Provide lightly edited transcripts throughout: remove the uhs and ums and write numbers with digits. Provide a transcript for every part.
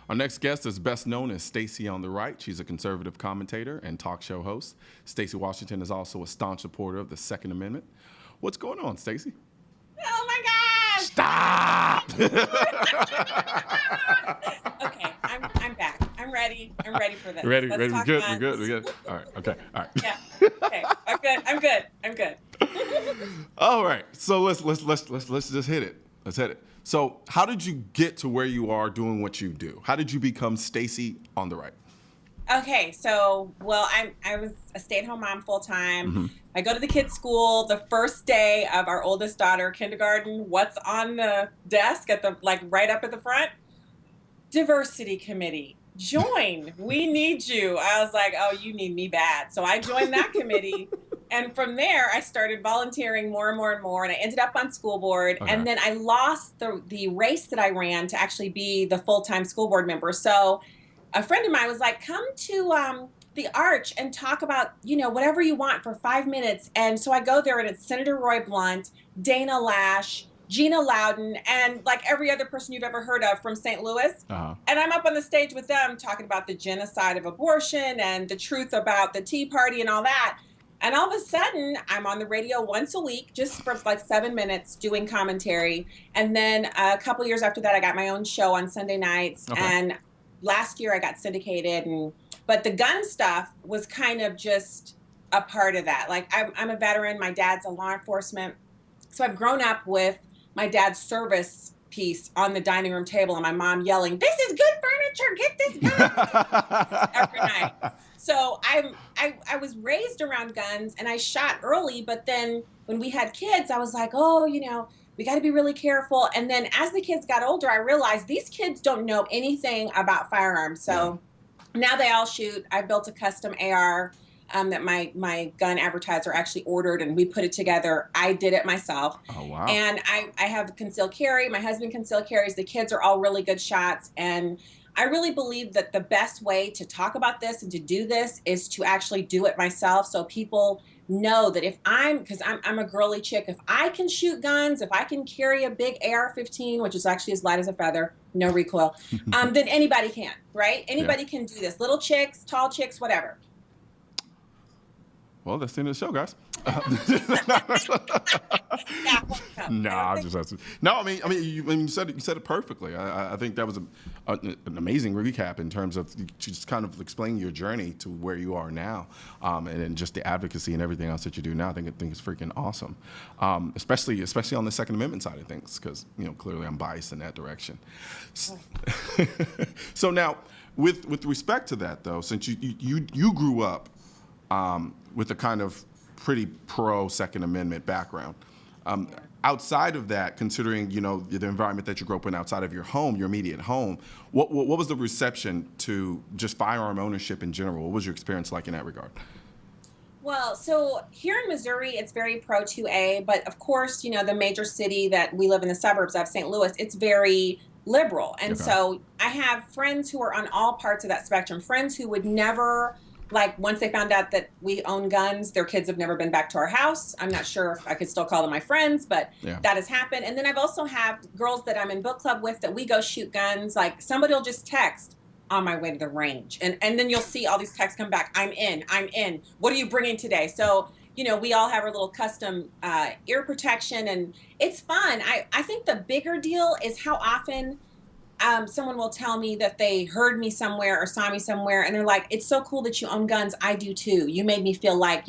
Our next guest is best known as Stacy on the right. She's a conservative commentator and talk show host. Stacy Washington is also a staunch supporter of the Second Amendment. What's going on, Stacy? Oh my gosh! Stop! Okay, I'm back. I'm ready. I'm ready for this. Ready? Let's Ready? talk We're good. guns. All right. Okay. All right. Yeah. Okay. I'm good. All right. So let's just hit it. Let's hit it. So how did you get to where you are doing what you do? How did you become Stacy on the right? Okay, so I was a stay-at-home mom full time. Mm-hmm. I go to the kids' school. The first day of our oldest daughter, kindergarten, what's on the desk right up at the front? Diversity committee. Join. We need you. I was like, oh, you need me bad. So I joined that committee. And from there, I started volunteering more and more and more. And I ended up on school board. Okay. And then I lost the race that I ran to actually be the full-time school board member. So a friend of mine was like, come to the Arch and talk about, whatever you want for 5 minutes. And so I go there and it's Senator Roy Blunt, Dana Lash, Gina Loudon, and like every other person you've ever heard of from St. Louis. Uh-huh. And I'm up on the stage with them talking about the genocide of abortion and the truth about the Tea Party and all that. And all of a sudden, I'm on the radio once a week, just for like 7 minutes doing commentary. And then a couple years after that, I got my own show on Sunday nights. Okay. And last year I got syndicated. But the gun stuff was kind of just a part of that. Like I'm a veteran. My dad's a law enforcement. So I've grown up with my dad's service piece on the dining room table and my mom yelling, "This is good furniture, get this gun," every night. So I was raised around guns and I shot early, but then when we had kids, I was like, oh, we got to be really careful. And then as the kids got older, I realized these kids don't know anything about firearms. So now they all shoot. I built a custom AR that my gun advertiser actually ordered, and we put it together. I did it myself. Oh, wow. And I have concealed carry. My husband concealed carries. The kids are all really good shots. And I really believe that the best way to talk about this and to do this is to actually do it myself, so people know that because I'm a girly chick, if I can shoot guns, if I can carry a big AR-15, which is actually as light as a feather, no recoil, then anybody can, right? Anybody can do this. Little chicks, tall chicks, whatever. Well, that's the end of the show, guys. I mean, you said it perfectly. I think that was an amazing recap in terms of just kind of explaining your journey to where you are now, and then just the advocacy and everything else that you do now. I think it's freaking awesome, especially on the Second Amendment side of things, because clearly I'm biased in that direction. So now, with respect to that though, since you grew up with a kind of pretty pro Second Amendment background. Outside of that, considering the environment that you grew up in outside of your home, your immediate home, what was the reception to just firearm ownership in general? What was your experience like in that regard? Well, so here in Missouri, it's very pro 2A, but of course, the major city that we live in the suburbs of, St. Louis, it's very liberal. And so I have friends who are on all parts of that spectrum, friends who would never, once they found out that we own guns, their kids have never been back to our house. I'm not sure if I could still call them my friends, but that has happened. And then I've also have girls that I'm in book club with that we go shoot guns. Like somebody will just text, "On my way to the range." And then you'll see all these texts come back. I'm in. What are you bringing today? So, we all have our little custom ear protection, and it's fun. I think the bigger deal is how often someone will tell me that they heard me somewhere or saw me somewhere, and they're like, "It's so cool that you own guns. I do too. You made me feel like,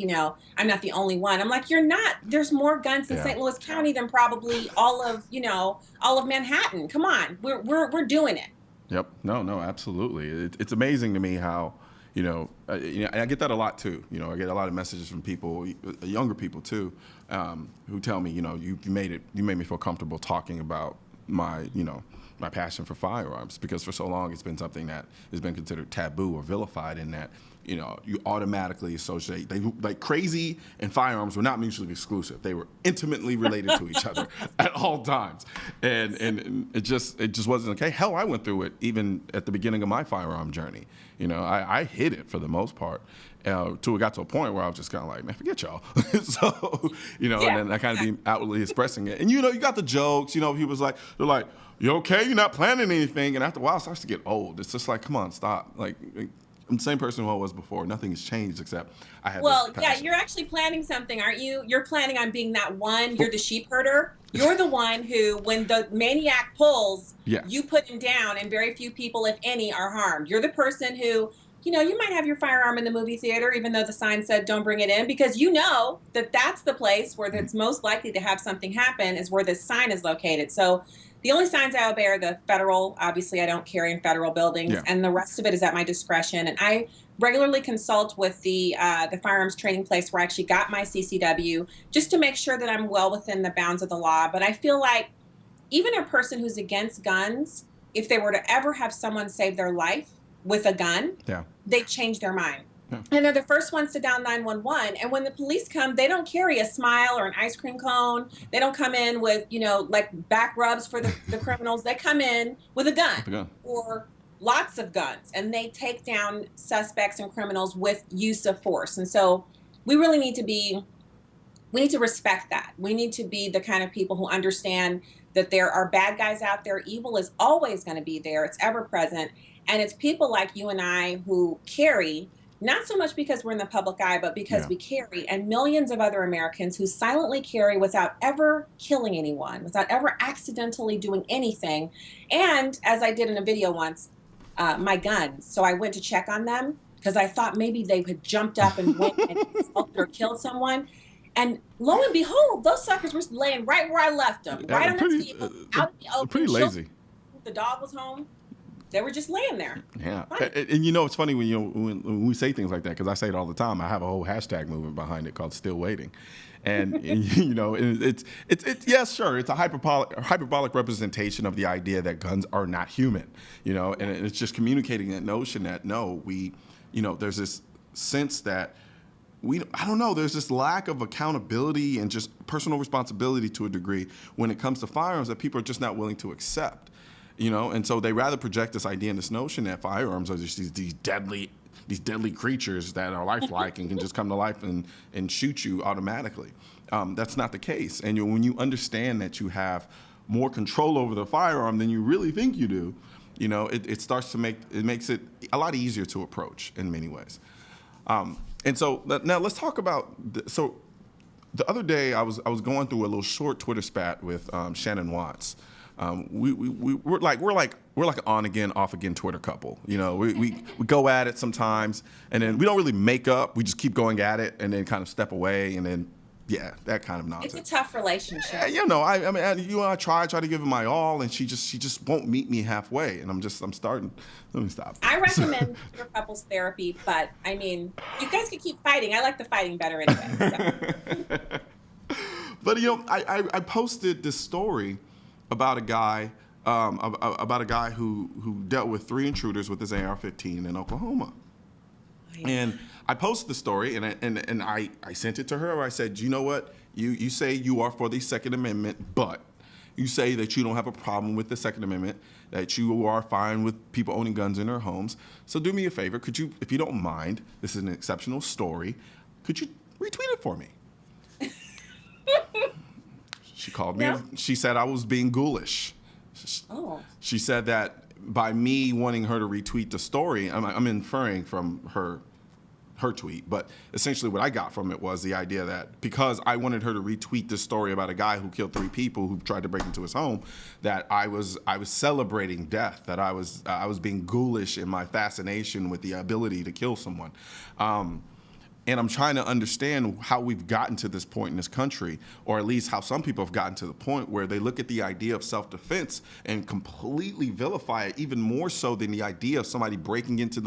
I'm not the only one." I'm like, "You're not. There's more guns in St. Louis County than probably all of Manhattan. Come on, we're doing it." Yep. No, absolutely. It's amazing to me how, and I get that a lot too. I get a lot of messages from people, younger people too, who tell me, you made me feel comfortable talking about my passion for firearms, because for so long it's been something that has been considered taboo or vilified, in that you automatically associate. They like crazy and firearms were not mutually exclusive. They were intimately related to each other at all times, and it just wasn't okay. Hell, I went through it even at the beginning of my firearm journey. I hid it for the most part. Till it got to a point where I was just kind of like, man, forget y'all. So, and then I kind of be outwardly expressing it. And, you got the jokes, he was like, they're like, you okay? You're not planning anything. And after a while, it starts to get old. It's just like, come on, stop. Like, I'm the same person who I was before. Nothing has changed except I have Well, this yeah, passion. you're actually planning something, aren't you? You're planning on being that one. You're the sheep herder. You're the one who, when the maniac pulls, you put him down, and very few people, if any, are harmed. You're the person who, you might have your firearm in the movie theater, even though the sign said don't bring it in, because you know that that's the place where it's most likely to have something happen, is where this sign is located. So the only signs I obey are the federal. Obviously, I don't carry in federal buildings, and the rest of it is at my discretion. And I regularly consult with the firearms training place where I actually got my CCW, just to make sure that I'm well within the bounds of the law. But I feel like even a person who's against guns, if they were to ever have someone save their life with a gun, they change their mind. And they're the first ones to dial 911. And when the police come, they don't carry a smile or an ice cream cone. They don't come in with, like back rubs for the criminals. They come in with a gun or lots of guns, and they take down suspects and criminals with use of force. And so we really need to respect that. We need to be the kind of people who understand that there are bad guys out there. Evil is always going to be there. It's ever present. And it's people like you and I who carry, not so much because we're in the public eye, but because we carry, and millions of other Americans who silently carry without ever killing anyone, without ever accidentally doing anything. And as I did in a video once, my guns. So I went to check on them because I thought maybe they had jumped up and went and assaulted or killed someone. And lo and behold, those suckers were laying right where I left them, right on the table, out in the open. Pretty lazy. The dog was home. They were just laying there. Yeah. And it's funny when we say things like that, because I say it all the time. I have a whole hashtag movement behind it called Still Waiting. And it's sure, it's a hyperbolic representation of the idea that guns are not human, and it's just communicating that notion that no, there's this sense that I don't know, there's this lack of accountability and just personal responsibility to a degree when it comes to firearms that people are just not willing to accept. And so they rather project this idea and this notion that firearms are just these deadly creatures that are lifelike and can just come to life and shoot you automatically. That's not the case. And when you understand that you have more control over the firearm than you really think you do, it makes it a lot easier to approach in many ways. And so now let's talk about so the other day I was going through a little short Twitter spat with Shannon Watts. We're like an on again, off again Twitter couple. We go at it sometimes, and then we don't really make up. We just keep going at it, and then kind of step away, and then that kind of nonsense. It's a tough relationship. I try to give it my all, and she just won't meet me halfway, and I'm starting. Let me stop. I recommend your couples therapy, but I mean, you guys can keep fighting. I like the fighting better anyway. So. But I posted this story about a guy who dealt with 3 intruders with his AR-15 in Oklahoma. And I posted the story, and I sent it to her. I said, you know what? You say you are for the Second Amendment, but you say that you don't have a problem with the Second Amendment, that you are fine with people owning guns in their homes. So do me a favor. Could you, if you don't mind, this is an exceptional story, could you retweet it for me? She called me. Yeah. She said I was being ghoulish. She said that by me wanting her to retweet the story, I'm inferring from her tweet, but essentially what I got from it was the idea that because I wanted her to retweet this story about a guy who killed 3 people who tried to break into his home, that I was celebrating death, that I was being ghoulish in my fascination with the ability to kill someone. And I'm trying to understand how we've gotten to this point in this country, or at least how some people have gotten to the point where they look at the idea of self-defense and completely vilify it, even more so than the idea of somebody breaking into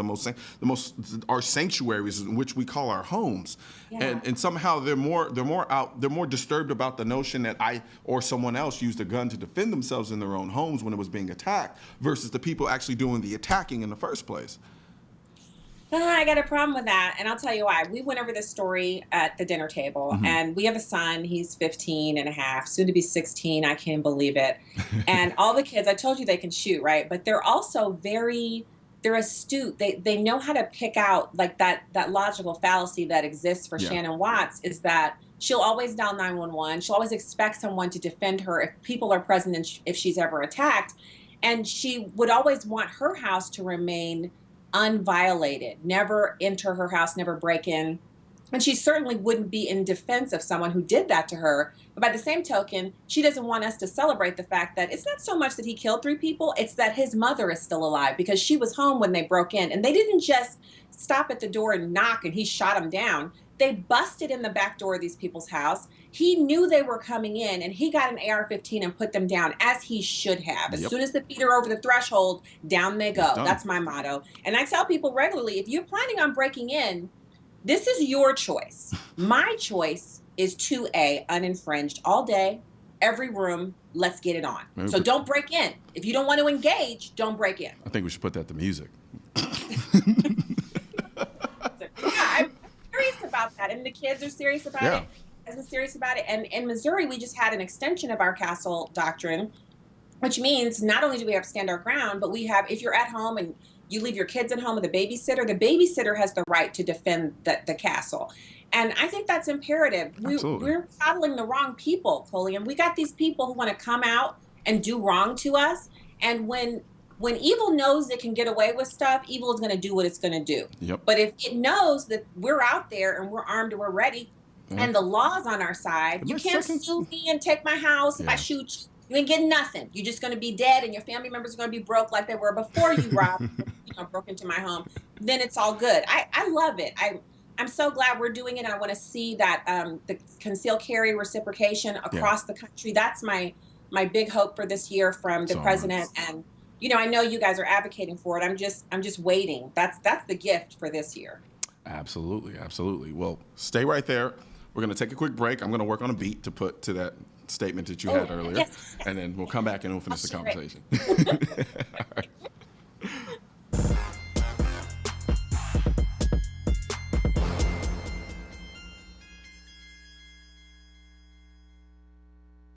our sanctuaries, in which we call our homes. Yeah. And somehow they're more disturbed about the notion that I or someone else used a gun to defend themselves in their own homes when it was being attacked, versus the people actually doing the attacking in the first place. I got a problem with that. And I'll tell you why. We went over this story at the dinner table, Hmm. and we have a son. He's 15 and a half, soon to be 16. I can't believe it. And all the kids, I told you they can shoot, right? But they're also they're astute. They know how to pick out like that logical fallacy that exists for Yeah. Shannon Watts is that she'll always dial 911. She'll always expect someone to defend her if people are present and if she's ever attacked. And she would always want her house to remain unviolated, never enter her house, never break in. And she certainly wouldn't be in defense of someone who did that to her. But by the same token, she doesn't want us to celebrate the fact that it's not so much that he killed 3 people, it's that his mother is still alive because she was home when they broke in. And they didn't just stop at the door and knock and he shot them down. They busted in the back door of these people's house. He knew they were coming in and he got an AR-15 and put them down as he should have. As Yep. soon as the feet are over the threshold, down they go. Done. That's my motto. And I tell people regularly, if you're planning on breaking in, this is your choice. My choice is 2A, uninfringed all day, every room. Let's get it on. Okay. So don't break in. If you don't want to engage, don't break in. I think we should put that to music. Yeah, I'm serious about that. And the kids are serious about Yeah. it. I'm serious about it. And in Missouri, we just had an extension of our castle doctrine, which means not only do we have to stand our ground, but we have, if you're at home and you leave your kids at home with a babysitter, the babysitter has the right to defend the castle. And I think that's imperative. Absolutely. We're coddling the wrong people, Colion. We got these people who want to come out and do wrong to us. And when evil knows it can get away with stuff, evil is going to do what it's going to do. Yep. But if it knows that we're out there and we're armed and we're ready, Yeah. and the law's on our side, you can't sue me and take my house if I Yeah. shoot you. You ain't getting nothing. You're just going to be dead, and your family members are going to be broke like they were before you broke into my home. Then it's all good. I love it. I'm so glad we're doing it. I want to see that the concealed carry reciprocation across the country. That's my big hope for this year from the So president. And I know you guys are advocating for it. I'm just waiting. That's the gift for this year. Absolutely, absolutely. Well, stay right there. We're going to take a quick break. I'm going to work on a beat to put to that statement that you had earlier. Yes. And then we'll come back and we'll finish the I'll share it. conversation. All right.